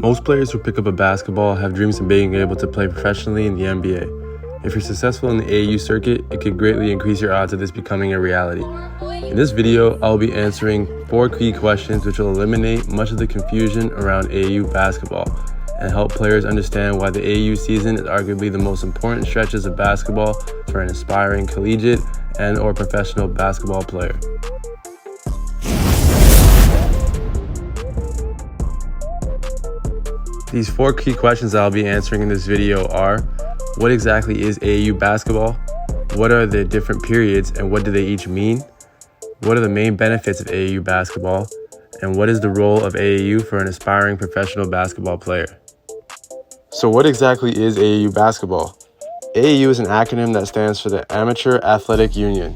Most players who pick up a basketball have dreams of being able to play professionally in the NBA. If you're successful in the AAU circuit, it could greatly increase your odds of this becoming a reality. In this video, I'll be answering 4 key questions which will eliminate much of the confusion around AAU basketball and help players understand why the AAU season is arguably the most important stretches of basketball for an aspiring collegiate and/or professional basketball player. These 4 key questions I'll be answering in this video are: what exactly is AAU basketball? What are the different periods and what do they each mean? What are the main benefits of AAU basketball? And what is the role of AAU for an aspiring professional basketball player? So what exactly is AAU basketball? AAU is an acronym that stands for the Amateur Athletic Union.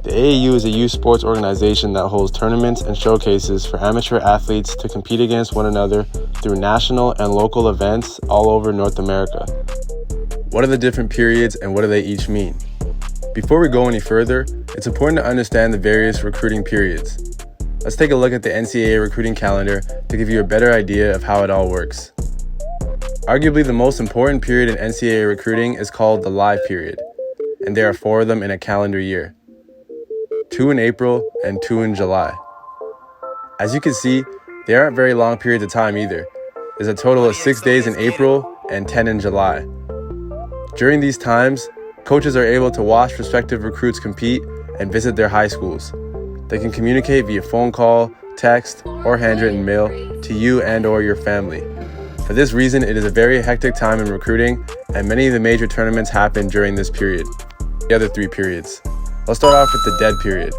The AAU is a youth sports organization that holds tournaments and showcases for amateur athletes to compete against one another through national and local events all over North America. What are the different periods and what do they each mean? Before we go any further, it's important to understand the various recruiting periods. Let's take a look at the NCAA recruiting calendar to give you a better idea of how it all works. Arguably the most important period in NCAA recruiting is called the live period, and there are 4 of them in a calendar year. 2 in April and 2 in July. As you can see, they aren't very long periods of time either. There's a total of 6 days in April and 10 in July. During these times, coaches are able to watch prospective recruits compete and visit their high schools. They can communicate via phone call, text, or handwritten mail to you and/or your family. For this reason, it is a very hectic time in recruiting, and many of the major tournaments happen during this period. The other 3 periods. Let's start off with the dead period.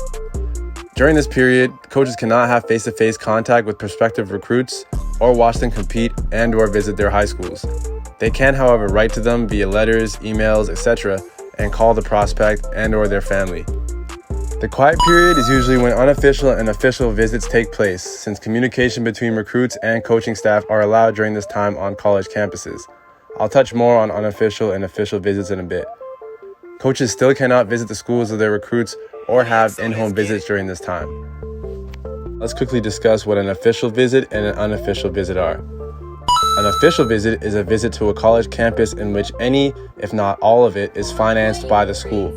During this period, coaches cannot have face-to-face contact with prospective recruits or watch them compete and/or visit their high schools. They can, however, write to them via letters, emails, etc., and call the prospect and/or their family. The quiet period is usually when unofficial and official visits take place, since communication between recruits and coaching staff are allowed during this time on college campuses. I'll touch more on unofficial and official visits in a bit. Coaches still cannot visit the schools of their recruits or have in-home visits during this time. Let's quickly discuss what an official visit and an unofficial visit are. An official visit is a visit to a college campus in which any, if not all of it, is financed by the school.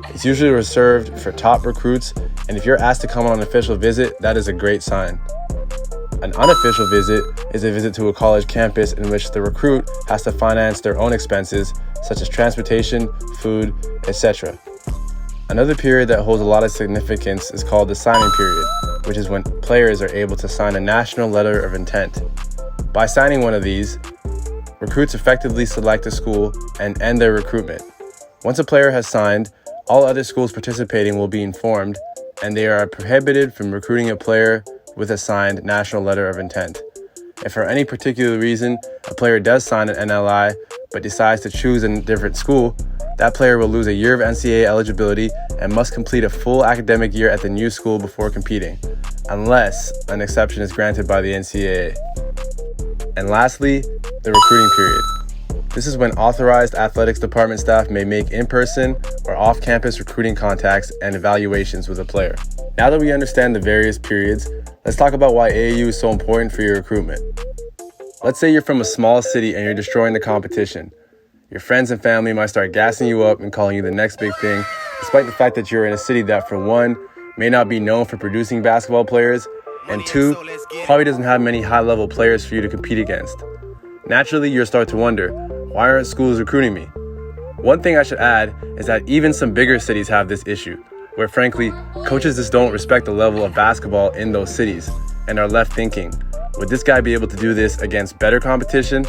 It's usually reserved for top recruits, and if you're asked to come on an official visit, that is a great sign. An unofficial visit is a visit to a college campus in which the recruit has to finance their own expenses, such as transportation, food, etc. Another period that holds a lot of significance is called the signing period, which is when players are able to sign a national letter of intent. By signing one of these, recruits effectively select a school and end their recruitment. Once a player has signed, all other schools participating will be informed, and they are prohibited from recruiting a player with a signed national letter of intent. If for any particular reason a player does sign an NLI but decides to choose a different school, that player will lose a year of NCAA eligibility and must complete a full academic year at the new school before competing, unless an exception is granted by the NCAA. And lastly, the recruiting period. This is when authorized athletics department staff may make in-person or off-campus recruiting contacts and evaluations with a player. Now that we understand the various periods, let's talk about why AAU is so important for your recruitment. Let's say you're from a small city and you're destroying the competition. Your friends and family might start gassing you up and calling you the next big thing, despite the fact that you're in a city that, for one, may not be known for producing basketball players, and 2, probably doesn't have many high-level players for you to compete against. Naturally, you'll start to wonder, why aren't schools recruiting me? One thing I should add is that even some bigger cities have this issue, where frankly, coaches just don't respect the level of basketball in those cities and are left thinking, would this guy be able to do this against better competition?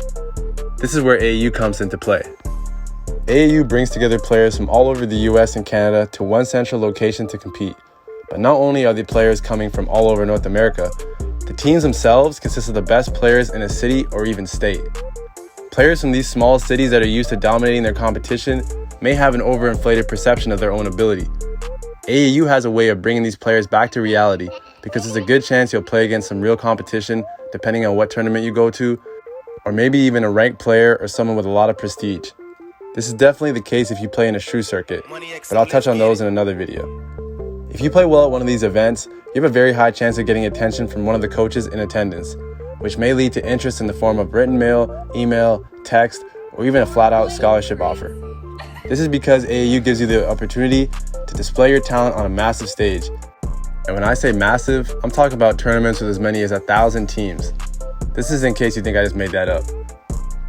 This is where AAU comes into play. AAU brings together players from all over the US and Canada to one central location to compete. But not only are the players coming from all over North America, the teams themselves consist of the best players in a city or even state. Players from these small cities that are used to dominating their competition may have an overinflated perception of their own ability. AAU has a way of bringing these players back to reality because there's a good chance you'll play against some real competition depending on what tournament you go to, or maybe even a ranked player or someone with a lot of prestige. This is definitely the case if you play in a shoe circuit, but I'll touch on those in another video. If you play well at one of these events, you have a very high chance of getting attention from one of the coaches in attendance, which may lead to interest in the form of written mail, email, text, or even a flat-out scholarship offer. This is because AAU gives you the opportunity to display your talent on a massive stage. And when I say massive, I'm talking about tournaments with as many as 1,000 teams. This is in case you think I just made that up.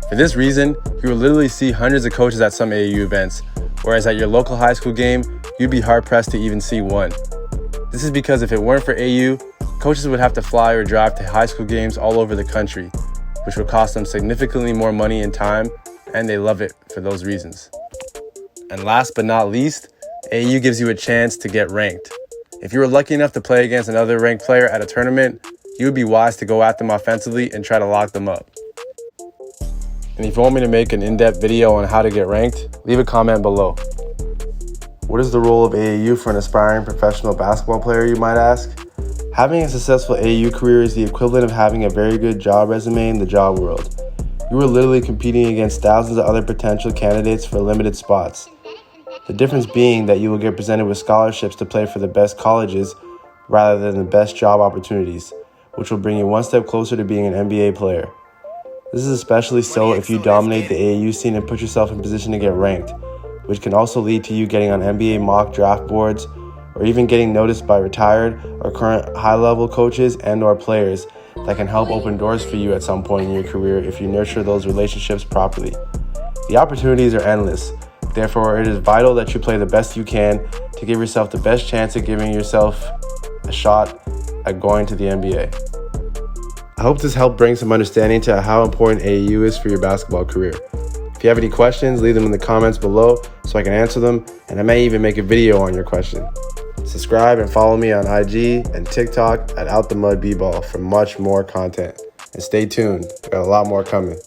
For this reason, you will literally see hundreds of coaches at some AAU events, whereas at your local high school game, you'd be hard-pressed to even see one. This is because if it weren't for AAU, coaches would have to fly or drive to high school games all over the country, which would cost them significantly more money and time, and they love it for those reasons. And last but not least, AAU gives you a chance to get ranked. If you were lucky enough to play against another ranked player at a tournament, you would be wise to go at them offensively and try to lock them up. And if you want me to make an in-depth video on how to get ranked, leave a comment below. What is the role of AAU for an aspiring professional basketball player, you might ask? Having a successful AAU career is the equivalent of having a very good job resume in the job world. You are literally competing against thousands of other potential candidates for limited spots. The difference being that you will get presented with scholarships to play for the best colleges rather than the best job opportunities, which will bring you one step closer to being an NBA player. This is especially so if you dominate the AAU scene and put yourself in position to get ranked, which can also lead to you getting on NBA mock draft boards or even getting noticed by retired or current high-level coaches and/or players that can help open doors for you at some point in your career if you nurture those relationships properly. The opportunities are endless. Therefore, it is vital that you play the best you can to give yourself the best chance at giving yourself a shot at going to the NBA. I hope this helped bring some understanding to how important AAU is for your basketball career. If you have any questions, leave them in the comments below so I can answer them, and I may even make a video on your question. Subscribe and follow me on IG and TikTok at OutTheMudBball for much more content. And stay tuned, we got a lot more coming.